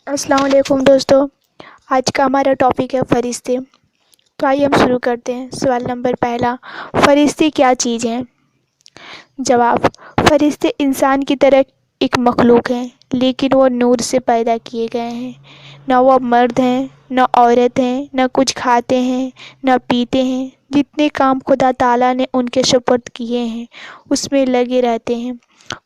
السلام علیکم دوستو، آج کا ہمارا ٹاپک ہے فرشتے۔ تو آئیے ہم شروع کرتے ہیں۔ سوال نمبر پہلا، فرشتے کیا چیز ہیں؟ جواب، فرشتے انسان کی طرح ایک مخلوق ہیں، لیکن وہ نور سے پیدا کیے گئے ہیں۔ نہ وہ مرد ہیں نہ عورت ہیں، نہ کچھ کھاتے ہیں نہ پیتے ہیں۔ جتنے کام خدا تعالیٰ نے ان کے سپرد کیے ہیں اس میں لگے رہتے ہیں۔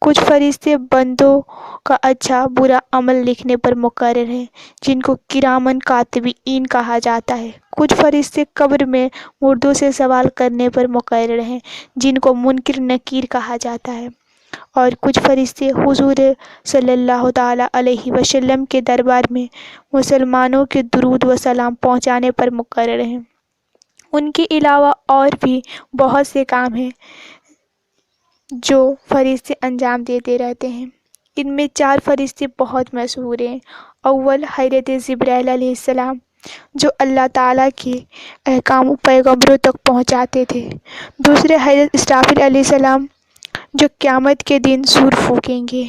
کچھ فرشتے بندوں کا اچھا برا عمل لکھنے پر مقرر ہیں، جن کو کرامن کاتبین کہا جاتا ہے۔ کچھ فرشتے قبر میں مردوں سے سوال کرنے پر مقرر ہیں، جن کو منکر نکیر کہا جاتا ہے۔ اور کچھ فرشتے حضور صلی اللہ تعالیٰ علیہ وسلم کے دربار میں مسلمانوں کے درود و سلام پہنچانے پر مقرر ہیں۔ ان کے علاوہ اور بھی بہت سے کام ہیں جو فرشتے انجام دیتے رہتے ہیں۔ ان میں 4 فرشتے بہت مشہور ہیں۔ اول، حضرت جبرائیل علیہ السلام، جو اللہ تعالیٰ کے احکام پیغمبروں تک پہنچاتے تھے۔ دوسرے، حضرت اسرافیل علیہ السلام، جو قیامت کے دن سور پھونکیں گے۔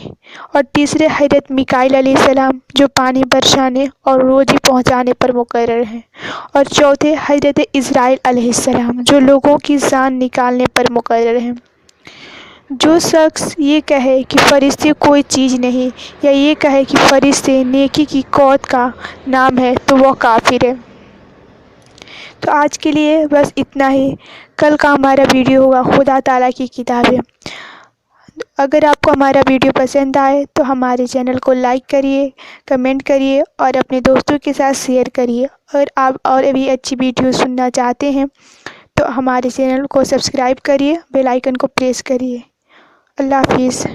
اور تیسرے، حضرت میکائیل علیہ السلام، جو پانی برسانے اور روزی پہنچانے پر مقرر ہیں۔ اور چوتھے، حضرت عزرائیل علیہ السلام، جو لوگوں کی جان نکالنے پر مقرر ہیں۔ جو شخص یہ کہے کہ فرشتے کوئی چیز نہیں، یا یہ کہے کہ فرشتے نیکی کی قوت کا نام ہے، تو وہ کافر ہے۔ تو آج کے لیے بس اتنا ہی۔ کل کا ہمارا ویڈیو ہوگا خدا تعالیٰ کی کتابیں۔ اگر آپ کو ہمارا ویڈیو پسند آئے تو ہمارے چینل کو لائک کریے، کمنٹ کریے اور اپنے دوستوں کے ساتھ شیئر کریے۔ اور آپ اور بھی اچھی ویڈیو سننا چاہتے ہیں تو ہمارے چینل کو سبسکرائب کریے، بیل آئیکن کو پریس کریے۔ اللہ حافظ۔